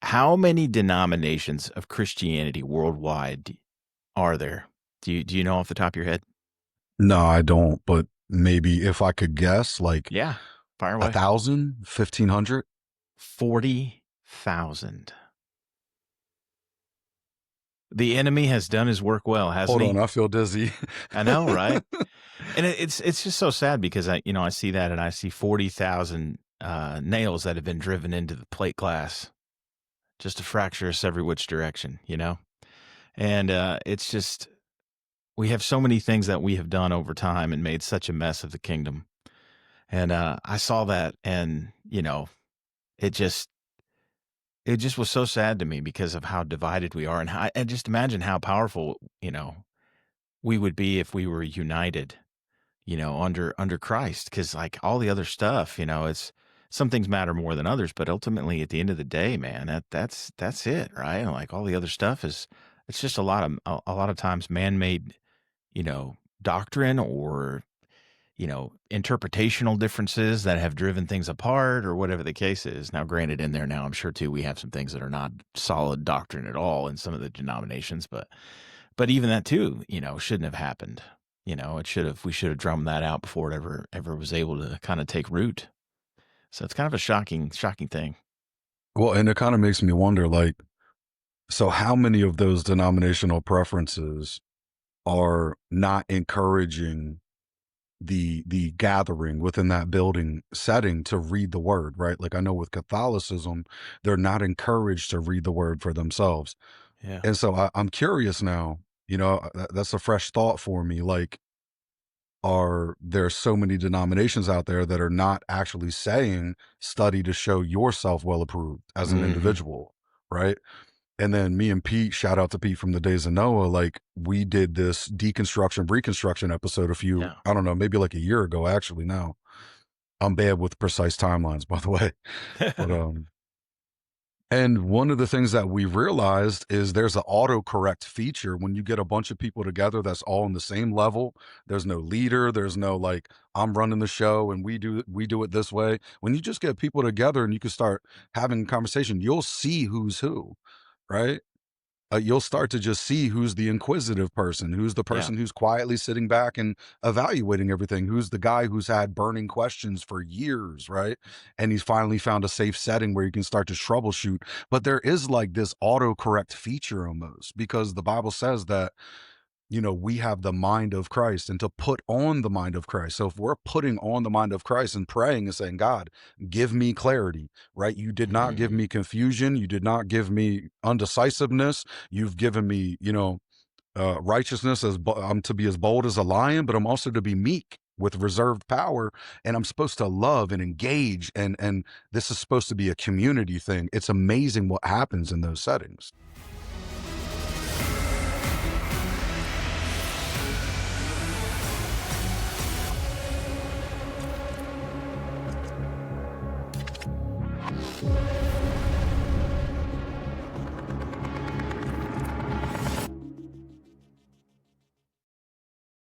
How many denominations of Christianity worldwide are there? Do you know off the top of your head? No, I don't. But maybe if I could guess, like Yeah, fire a away. 1,000, 1,500. 40,000. The enemy has done his work well, hasn't Hold on, he? I feel dizzy. I know, right? And it's just so sad because I see that and I see 40,000 nails that have been driven into the plate glass just to fracture us every which direction. And it's just we have so many things that we have done over time and made such a mess of the kingdom. And I saw that, and it just it just was so sad to me because of how divided we are, and and just imagine how powerful we would be if we were united, under Christ. Because like all the other stuff, it's some things matter more than others, but ultimately at the end of the day, man, that's it, right? And like all the other stuff it's just a lot of times man-made, doctrine or interpretational differences that have driven things apart or whatever the case is. Now, granted, in there now, I'm sure too, we have some things that are not solid doctrine at all in some of the denominations, but even that too, shouldn't have happened. We should have drummed that out before it ever was able to kind of take root. So it's kind of a shocking thing. Well, and it kind of makes me wonder, like, so how many of those denominational preferences are not encouraging the gathering within that building setting to read the word, right? Like I know with Catholicism, they're not encouraged to read the word for themselves. Yeah. And so I'm curious now, that's a fresh thought for me. Like, are there so many denominations out there that are not actually saying study to show yourself well approved as an Hmm. individual, right? And then me and Pete, shout out to Pete from the days of Noah, like we did this deconstruction, reconstruction episode Yeah. I don't know, maybe like a year ago, actually now. I'm bad with precise timelines, by the way. But and one of the things that we realized is there's an autocorrect feature when you get a bunch of people together that's all on the same level. There's no leader, there's no like I'm running the show and we do it this way. When you just get people together and you can start having a conversation, you'll see who's who, right? You'll start to just see who's the inquisitive person, who's the Yeah. person who's quietly sitting back and evaluating everything, who's the guy who's had burning questions for years, right? And he's finally found a safe setting where you can start to troubleshoot. But there is like this autocorrect feature almost because the Bible says that we have the mind of Christ and to put on the mind of Christ. So if we're putting on the mind of Christ and praying and saying, God, give me clarity, right? You did not give Hmm. me confusion. You did not give me undecisiveness. You've given me, righteousness I'm to be as bold as a lion, but I'm also to be meek with reserved power. And I'm supposed to love and engage. And this is supposed to be a community thing. It's amazing what happens in those settings.